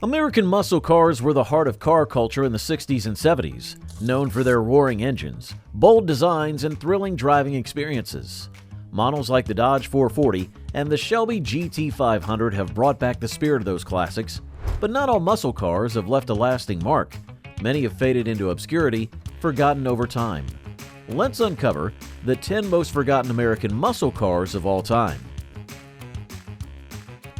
American muscle cars were the heart of car culture in the 60s and 70s, known for their roaring engines, bold designs, and thrilling driving experiences. Models like the Dodge 440 and the Shelby GT500 have brought back the spirit of those classics, but not all muscle cars have left a lasting mark. Many have faded into obscurity, forgotten over time. Let's uncover the 10 most forgotten American muscle cars of all time.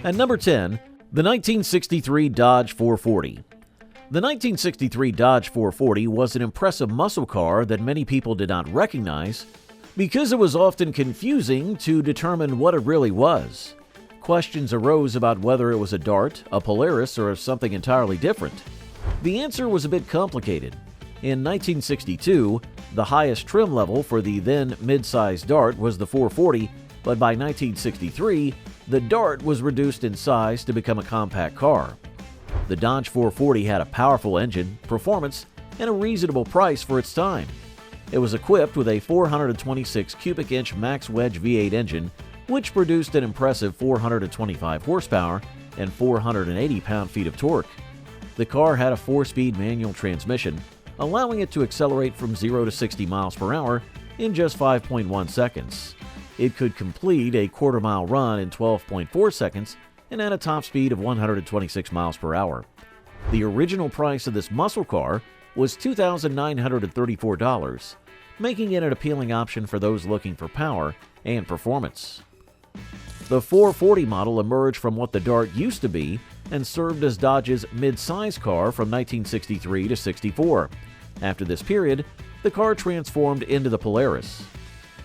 At number 10, the 1963 Dodge 440. The 1963 Dodge 440 was an impressive muscle car that many people did not recognize because it was often confusing to determine what it really was. Questions arose about whether it was a Dart, a Polaris, or something entirely different. The answer was a bit complicated. In 1962, the highest trim level for the then mid-sized Dart was the 440, but by 1963, the Dart was reduced in size to become a compact car. The Dodge 440 had a powerful engine, performance, and a reasonable price for its time. It was equipped with a 426 cubic inch max wedge V8 engine, which produced an impressive 425 horsepower and 480 pound-feet of torque. The car had a 4-speed manual transmission, allowing it to accelerate from 0 to 60 miles per hour in just 5.1 seconds. It could complete a quarter-mile run in 12.4 seconds and at a top speed of 126 miles per hour. The original price of this muscle car was $2,934, making it an appealing option for those looking for power and performance. The 440 model emerged from what the Dart used to be and served as Dodge's mid-size car from 1963 to 64. After this period, the car transformed into the Polaris.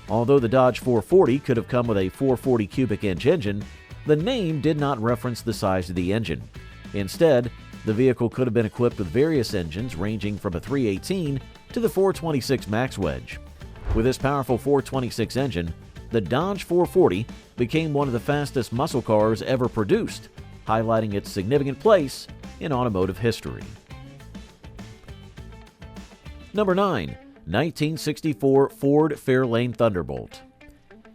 Although the Dodge 440 could have come with a 440 cubic inch engine, the name did not reference the size of the engine. Instead, the vehicle could have been equipped with various engines ranging from a 318 to the 426 max wedge. With this powerful 426 engine, the Dodge 440 became one of the fastest muscle cars ever produced, highlighting its significant place in automotive history. Number 9. 1964 Ford Fairlane Thunderbolt.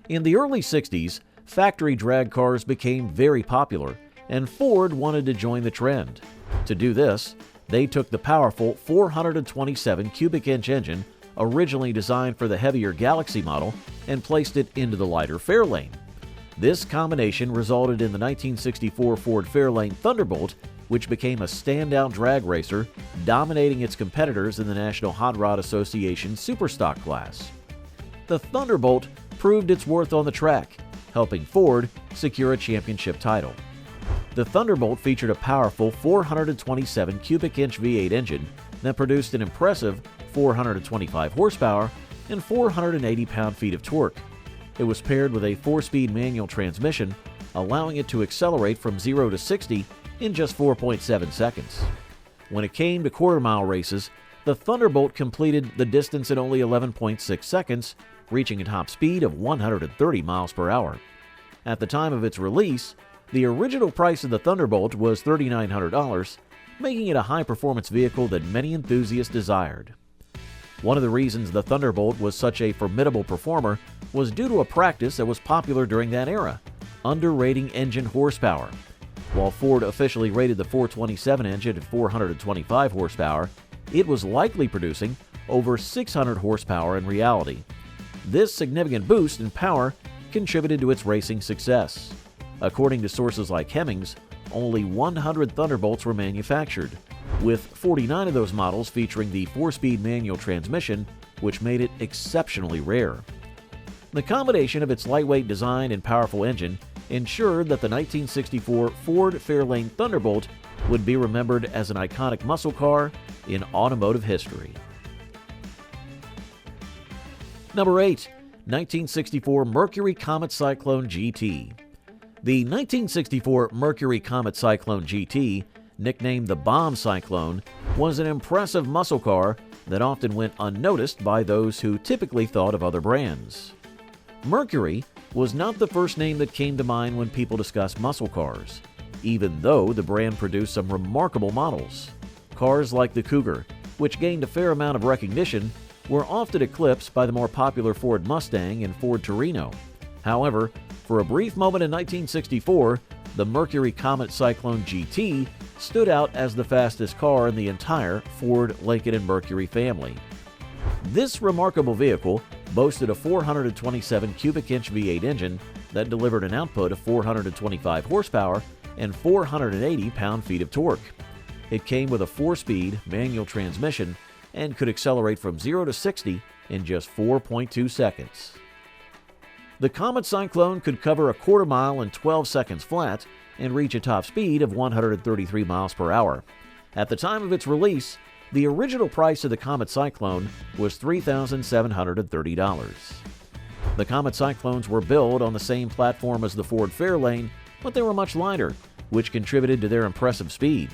In the early 60s, factory drag cars became very popular, and Ford wanted to join the trend. To do this, they took the powerful 427 cubic inch engine originally designed for the heavier Galaxy model and placed it into the lighter Fairlane. This combination resulted in the 1964 Ford Fairlane Thunderbolt, which became a standout drag racer, dominating its competitors in the National Hot Rod Association Superstock class. The Thunderbolt proved its worth on the track, helping Ford secure a championship title. The Thunderbolt featured a powerful 427 cubic inch V8 engine that produced an impressive 425 horsepower and 480 pound-feet of torque. It was paired with a 4-speed manual transmission, allowing it to accelerate from 0 to 60 in just 4.7 seconds. When it came to quarter-mile races, the Thunderbolt completed the distance in only 11.6 seconds, reaching a top speed of 130 miles per hour. At the time of its release, the original price of the Thunderbolt was $3,900, making it a high-performance vehicle that many enthusiasts desired. One of the reasons the Thunderbolt was such a formidable performer was due to a practice that was popular during that era: underrating engine horsepower. While Ford officially rated the 427 engine at 425 horsepower, it was likely producing over 600 horsepower in reality. This significant boost in power contributed to its racing success. According to sources like Hemmings, only 100 Thunderbolts were manufactured, with 49 of those models featuring the 4-speed manual transmission, which made it exceptionally rare. The combination of its lightweight design and powerful engine ensured that the 1964 Ford Fairlane Thunderbolt would be remembered as an iconic muscle car in automotive history. Number 8. 1964 Mercury Comet Cyclone GT. The 1964 Mercury Comet Cyclone GT, nicknamed the Bomb Cyclone, was an impressive muscle car that often went unnoticed by those who typically thought of other brands. Mercury was not the first name that came to mind when people discuss muscle cars, even though the brand produced some remarkable models. Cars like the Cougar, which gained a fair amount of recognition, were often eclipsed by the more popular Ford Mustang and Ford Torino. However, for a brief moment in 1964, the Mercury Comet Cyclone GT stood out as the fastest car in the entire Ford, Lincoln, and Mercury family. This remarkable vehicle boasted a 427 cubic inch V8 engine that delivered an output of 425 horsepower and 480 pound-feet of torque. It came with a 4-speed manual transmission and could accelerate from 0 to 60 in just 4.2 seconds. The Comet Cyclone could cover a quarter mile in 12 seconds flat and reach a top speed of 133 miles per hour. At the time of its release, the original price of the Comet Cyclone was $3,730. The Comet Cyclones were built on the same platform as the Ford Fairlane, but they were much lighter, which contributed to their impressive speed.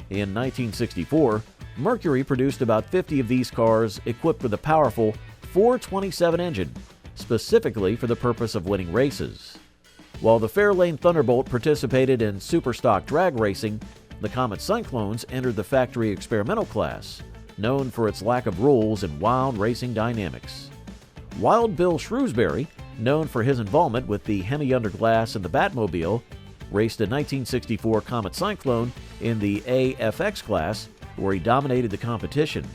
In 1964, Mercury produced about 50 of these cars equipped with a powerful 427 engine, specifically for the purpose of winning races. While the Fairlane Thunderbolt participated in superstock drag racing, the Comet Cyclones entered the factory experimental class, known for its lack of rules and wild racing dynamics. Wild Bill Shrewsbury, known for his involvement with the Hemi Underglass and the Batmobile, raced a 1964 Comet Cyclone in the AFX class, where he dominated the competition.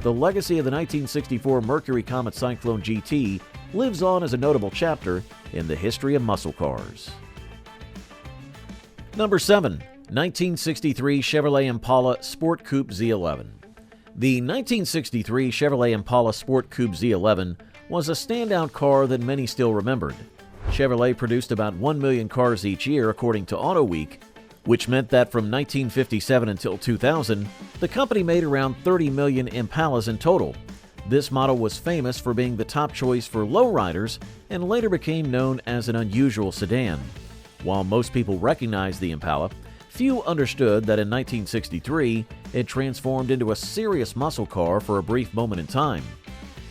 The legacy of the 1964 Mercury Comet Cyclone GT lives on as a notable chapter in the history of muscle cars. Number 7. 1963 Chevrolet Impala Sport Coupe Z11. The 1963 Chevrolet Impala Sport Coupe Z11 was a standout car that many still remembered. Chevrolet produced about 1 million cars each year according to Auto Week, which meant that from 1957 until 2000, the company made around 30 million Impalas in total. This model was famous for being the top choice for lowriders and later became known as an unusual sedan. While most people recognized the Impala, few understood that in 1963, it transformed into a serious muscle car for a brief moment in time.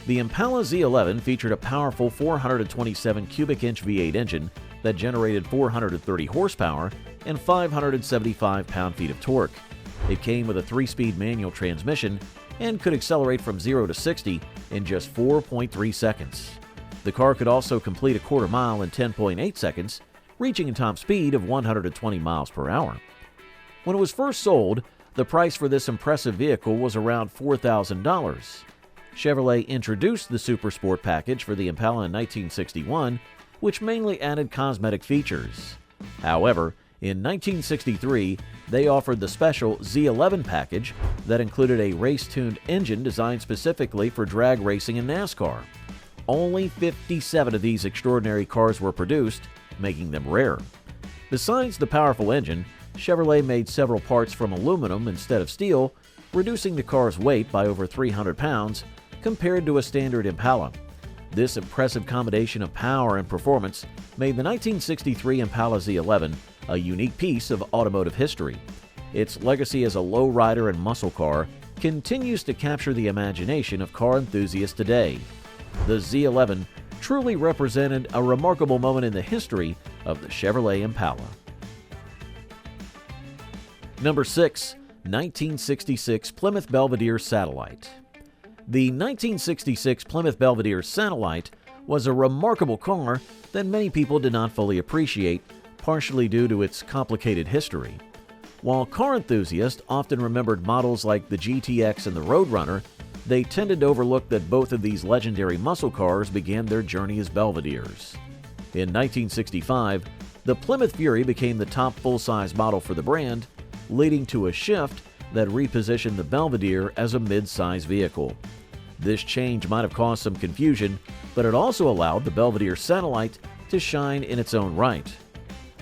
The Impala Z11 featured a powerful 427 cubic inch V8 engine that generated 430 horsepower and 575 pound-feet of torque. It came with a 3-speed manual transmission and could accelerate from 0 to 60 in just 4.3 seconds. The car could also complete a quarter mile in 10.8 seconds, reaching a top speed of 120 miles per hour. When it was first sold, the price for this impressive vehicle was around $4,000. Chevrolet introduced the Super Sport package for the Impala in 1961, which mainly added cosmetic features. However, in 1963, they offered the special Z11 package that included a race-tuned engine designed specifically for drag racing and NASCAR. Only 57 of these extraordinary cars were produced, making them rare. Besides the powerful engine, Chevrolet made several parts from aluminum instead of steel, reducing the car's weight by over 300 pounds compared to a standard Impala. This impressive combination of power and performance made the 1963 Impala Z11 a unique piece of automotive history. Its legacy as a lowrider and muscle car continues to capture the imagination of car enthusiasts today. The Z11 truly represented a remarkable moment in the history of the Chevrolet Impala. Number 6. 1966 Plymouth Belvedere Satellite. The 1966 Plymouth Belvedere Satellite was a remarkable car that many people did not fully appreciate, partially due to its complicated history. While car enthusiasts often remembered models like the GTX and the Roadrunner, they tended to overlook that both of these legendary muscle cars began their journey as Belvederes. In 1965, the Plymouth Fury became the top full-size model for the brand, leading to a shift that repositioned the Belvedere as a mid-size vehicle. This change might have caused some confusion, but it also allowed the Belvedere Satellite to shine in its own right.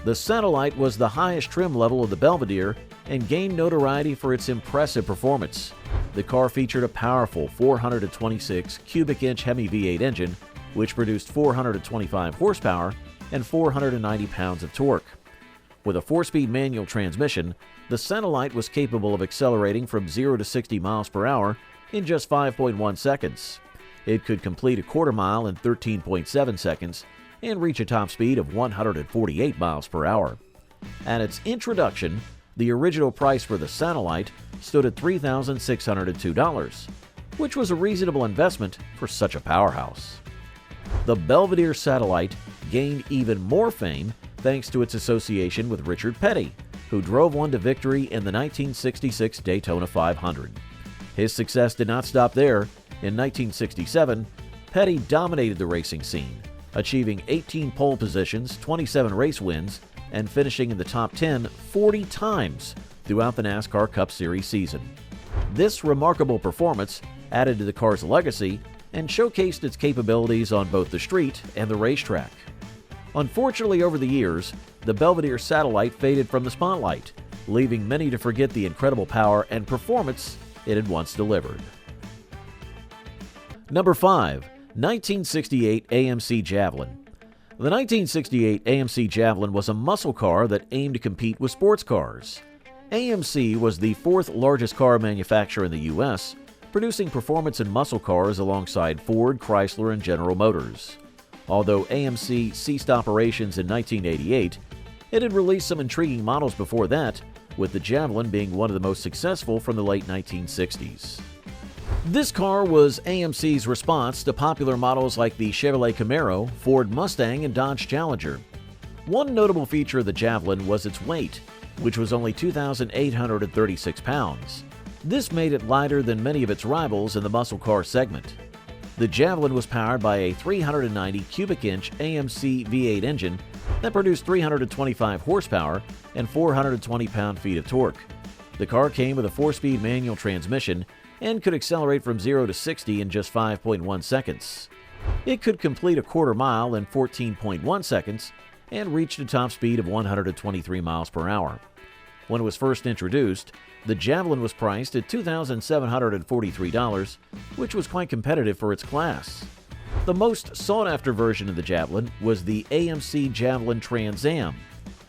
The Satellite was the highest trim level of the Belvedere and gained notoriety for its impressive performance. The car featured a powerful 426 cubic inch Hemi V8 engine, which produced 425 horsepower and 490 pounds of torque. With a 4-speed manual transmission, the Satellite was capable of accelerating from 0 to 60 miles per hour in just 5.1 seconds. It could complete a quarter mile in 13.7 seconds and reach a top speed of 148 miles per hour. At its introduction, the original price for the Satellite stood at $3,602, which was a reasonable investment for such a powerhouse. The Belvedere Satellite gained even more fame thanks to its association with Richard Petty, who drove one to victory in the 1966 Daytona 500. His success did not stop there. In 1967, Petty dominated the racing scene, achieving 18 pole positions, 27 race wins, and finishing in the top 10 40 times throughout the NASCAR Cup Series season. This remarkable performance added to the car's legacy and showcased its capabilities on both the street and the racetrack. Unfortunately, over the years, the Belvedere satellite faded from the spotlight, leaving many to forget the incredible power and performance it had once delivered. Number 5. 1968 AMC Javelin. The 1968 AMC Javelin was a muscle car that aimed to compete with sports cars. AMC was the fourth largest car manufacturer in the U.S., producing performance and muscle cars alongside Ford, Chrysler, and General Motors. Although AMC ceased operations in 1988, it had released some intriguing models before that, with the Javelin being one of the most successful from the late 1960s. This car was AMC's response to popular models like the Chevrolet Camaro, Ford Mustang, and Dodge Challenger. One notable feature of the Javelin was its weight, which was only 2,836 pounds. This made it lighter than many of its rivals in the muscle car segment. The Javelin was powered by a 390 cubic inch AMC V8 engine that produced 325 horsepower and 420 pound-feet of torque. The car came with a 4-speed manual transmission and could accelerate from 0 to 60 in just 5.1 seconds. It could complete a quarter mile in 14.1 seconds and reached a top speed of 123 miles per hour. When it was first introduced, the Javelin was priced at $2,743, which was quite competitive for its class. The most sought-after version of the Javelin was the AMC Javelin Trans Am.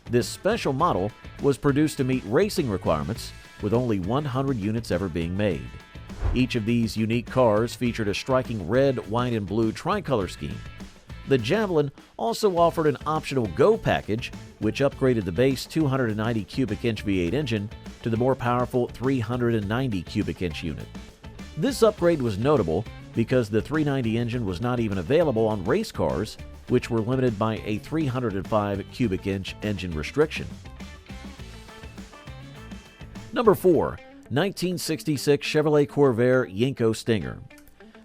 This special model was produced to meet racing requirements, with only 100 units ever being made. Each of these unique cars featured a striking red, white, and blue tricolor scheme. The Javelin also offered an optional Go package, which upgraded the base 290 cubic inch V8 engine to the more powerful 390 cubic inch unit. This upgrade was notable because the 390 engine was not even available on race cars, which were limited by a 305 cubic inch engine restriction. Number 4. 1966 Chevrolet Corvair Yenko Stinger.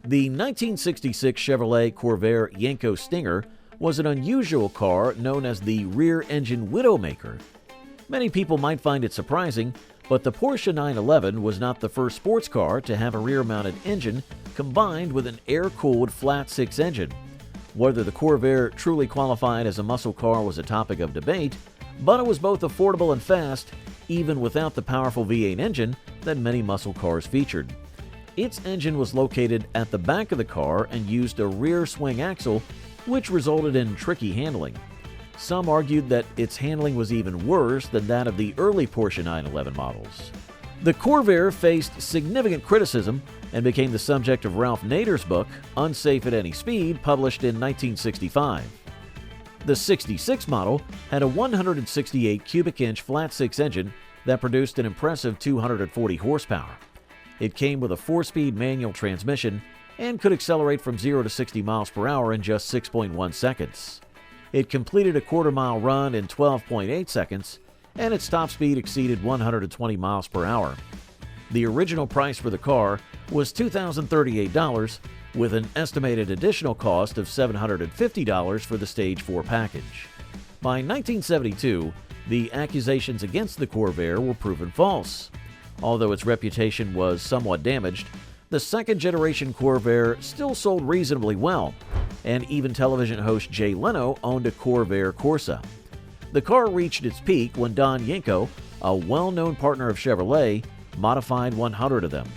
The 1966 Chevrolet Corvair Yenko Stinger was an unusual car known as the rear-engine Widowmaker. Many people might find it surprising, but the Porsche 911 was not the first sports car to have a rear-mounted engine combined with an air-cooled flat-six engine. Whether the Corvair truly qualified as a muscle car was a topic of debate, but it was both affordable and fast, even without the powerful V8 engine that many muscle cars featured. Its engine was located at the back of the car and used a rear swing axle, which resulted in tricky handling. Some argued that its handling was even worse than that of the early Porsche 911 models. The Corvair faced significant criticism and became the subject of Ralph Nader's book, Unsafe at Any Speed, published in 1965. The 66 model had a 168 cubic inch flat-six engine that produced an impressive 240 horsepower. It came with a 4-speed manual transmission and could accelerate from 0 to 60 miles per hour in just 6.1 seconds. It completed a quarter-mile run in 12.8 seconds, and its top speed exceeded 120 miles per hour. The original price for the car was $2,038, with an estimated additional cost of $750 for the Stage 4 package. By 1972, the accusations against the Corvair were proven false. Although its reputation was somewhat damaged, the second-generation Corvair still sold reasonably well, and even television host Jay Leno owned a Corvair Corsa. The car reached its peak when Don Yenko, a well-known partner of Chevrolet, modified 100 of them.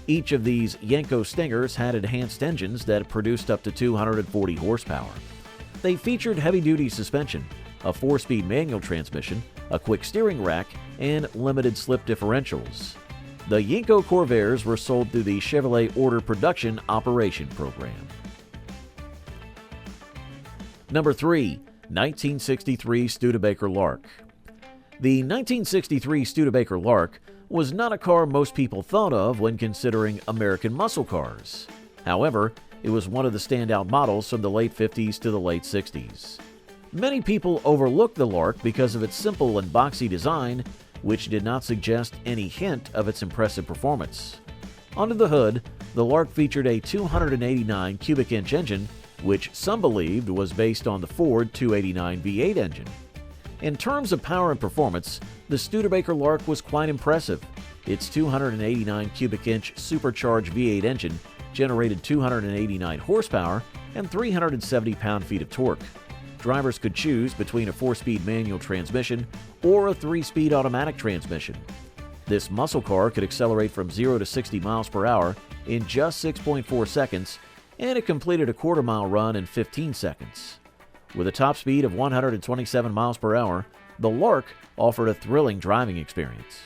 Each of these Yenko Stingers had enhanced engines that produced up to 240 horsepower. They featured heavy-duty suspension, a 4-speed manual transmission, a quick steering rack, and limited slip differentials. The Yenko Corvairs were sold through the Chevrolet Order Production Operation Program. Number 3. 1963 Studebaker Lark. The 1963 Studebaker Lark was not a car most people thought of when considering American muscle cars. However, it was one of the standout models from the late 50s to the late 60s. Many people overlook the Lark because of its simple and boxy design, which did not suggest any hint of its impressive performance. Under the hood, the Lark featured a 289 cubic inch engine, which some believed was based on the Ford 289 V8 engine. In terms of power and performance, the Studebaker Lark was quite impressive. Its 289 cubic inch supercharged V8 engine generated 289 horsepower and 370 pound-feet of torque. Drivers could choose between a 4-speed manual transmission or a 3-speed automatic transmission. This muscle car could accelerate from 0 to 60 miles per hour in just 6.4 seconds, and it completed a quarter-mile run in 15 seconds. With a top speed of 127 miles per hour, the Lark offered a thrilling driving experience.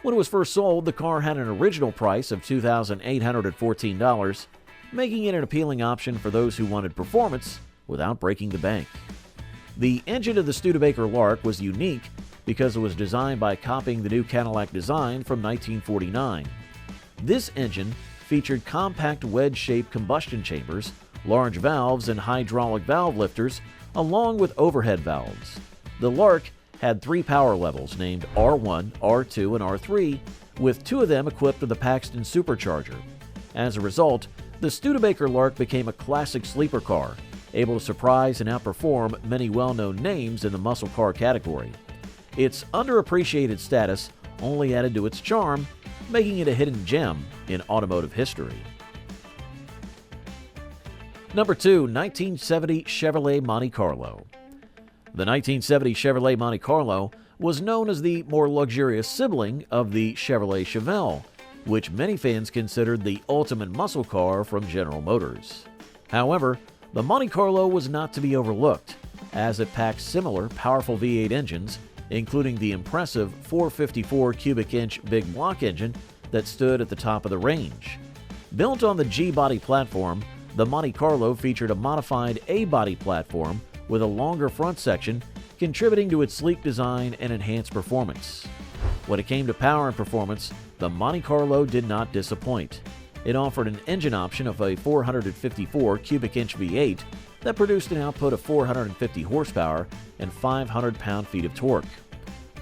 When it was first sold, the car had an original price of $2,814, making it an appealing option for those who wanted performance without breaking the bank. The engine of the Studebaker Lark was unique because it was designed by copying the new Cadillac design from 1949. This engine featured compact wedge-shaped combustion chambers, large valves, and hydraulic valve lifters, along with overhead valves. The Lark had 3 power levels named R1, R2, and R3, with 2 of them equipped with a Paxton supercharger. As a result, the Studebaker Lark became a classic sleeper car, able to surprise and outperform many well-known names in the muscle car category. Its underappreciated status only added to its charm, making it a hidden gem in automotive history. Number 2, 1970 Chevrolet Monte Carlo. The 1970 Chevrolet Monte Carlo was known as the more luxurious sibling of the Chevrolet Chevelle, which many fans considered the ultimate muscle car from General Motors. However, the Monte Carlo was not to be overlooked, as it packed similar powerful V8 engines, including the impressive 454 cubic inch big block engine that stood at the top of the range. Built on the G-body platform, the Monte Carlo featured a modified A-body platform with a longer front section, contributing to its sleek design and enhanced performance. When it came to power and performance, the Monte Carlo did not disappoint. It offered an engine option of a 454 cubic inch V8 that produced an output of 450 horsepower and 500 pound-feet of torque.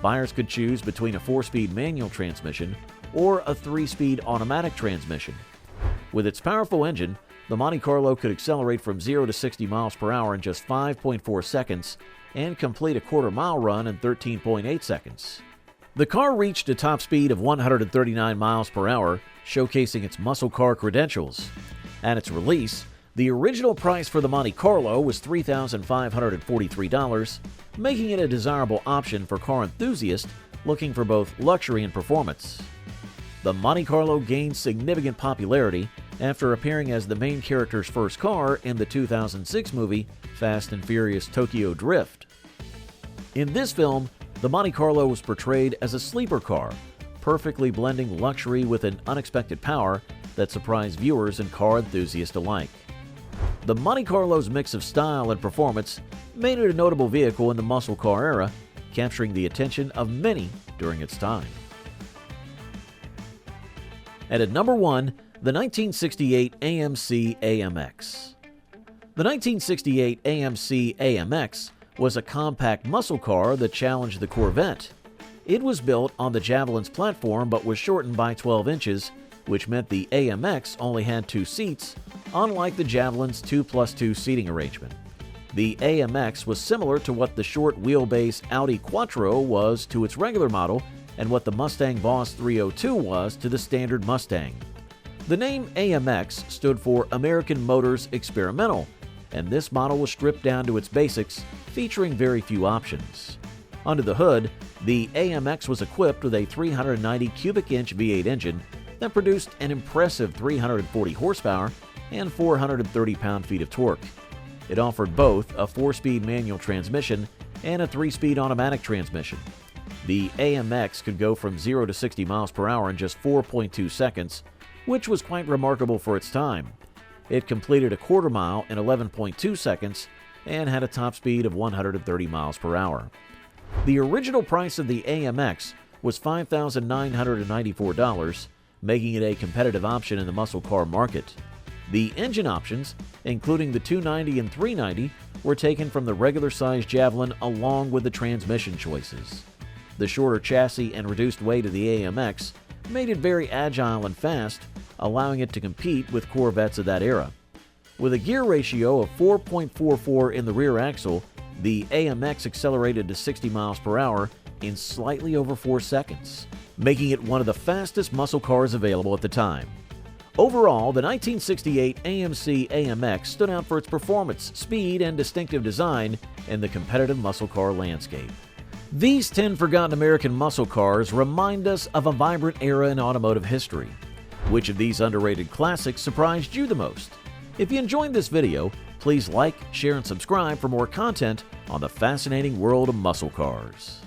Buyers could choose between a 4-speed manual transmission or a 3-speed automatic transmission. With its powerful engine, the Monte Carlo could accelerate from 0 to 60 miles per hour in just 5.4 seconds and complete a quarter-mile run in 13.8 seconds. The car reached a top speed of 139 miles per hour, showcasing its muscle car credentials. At its release, the original price for the Monte Carlo was $3,543, making it a desirable option for car enthusiasts looking for both luxury and performance. The Monte Carlo gained significant popularity after appearing as the main character's first car in the 2006 movie Fast and Furious Tokyo Drift. In this film, the Monte Carlo was portrayed as a sleeper car, perfectly blending luxury with an unexpected power that surprised viewers and car enthusiasts alike. The Monte Carlo's mix of style and performance made it a notable vehicle in the muscle car era, capturing the attention of many during its time. And at number 1, the 1968 AMC AMX. The 1968 AMC AMX was a compact muscle car that challenged the Corvette. It was built on the Javelin's platform but was shortened by 12 inches, which meant the AMX only had 2 seats, unlike the Javelin's 2+2 seating arrangement. The AMX was similar to what the short wheelbase Audi Quattro was to its regular model and what the Mustang Boss 302 was to the standard Mustang. The name AMX stood for American Motors Experimental, and this model was stripped down to its basics, featuring very few options. Under the hood, the AMX was equipped with a 390 cubic inch V8 engine that produced an impressive 340 horsepower and 430 pound-feet of torque. It offered both a 4-speed manual transmission and a 3-speed automatic transmission. The AMX could go from 0 to 60 miles per hour in just 4.2 seconds, which was quite remarkable for its time. It completed a quarter mile in 11.2 seconds and had a top speed of 130 miles per hour. The original price of the AMX was $5,994, making it a competitive option in the muscle car market. The engine options, including the 290 and 390, were taken from the regular-sized Javelin along with the transmission choices. The shorter chassis and reduced weight of the AMX made it very agile and fast, allowing it to compete with Corvettes of that era. With a gear ratio of 4.44 in the rear axle, the AMX accelerated to 60 miles per hour in slightly over 4 seconds, making it one of the fastest muscle cars available at the time. Overall, the 1968 AMC AMX stood out for its performance, speed, and distinctive design in the competitive muscle car landscape. These 10 forgotten American muscle cars remind us of a vibrant era in automotive history. Which of these underrated classics surprised you the most? If you enjoyed this video, please like, share, and subscribe for more content on the fascinating world of muscle cars.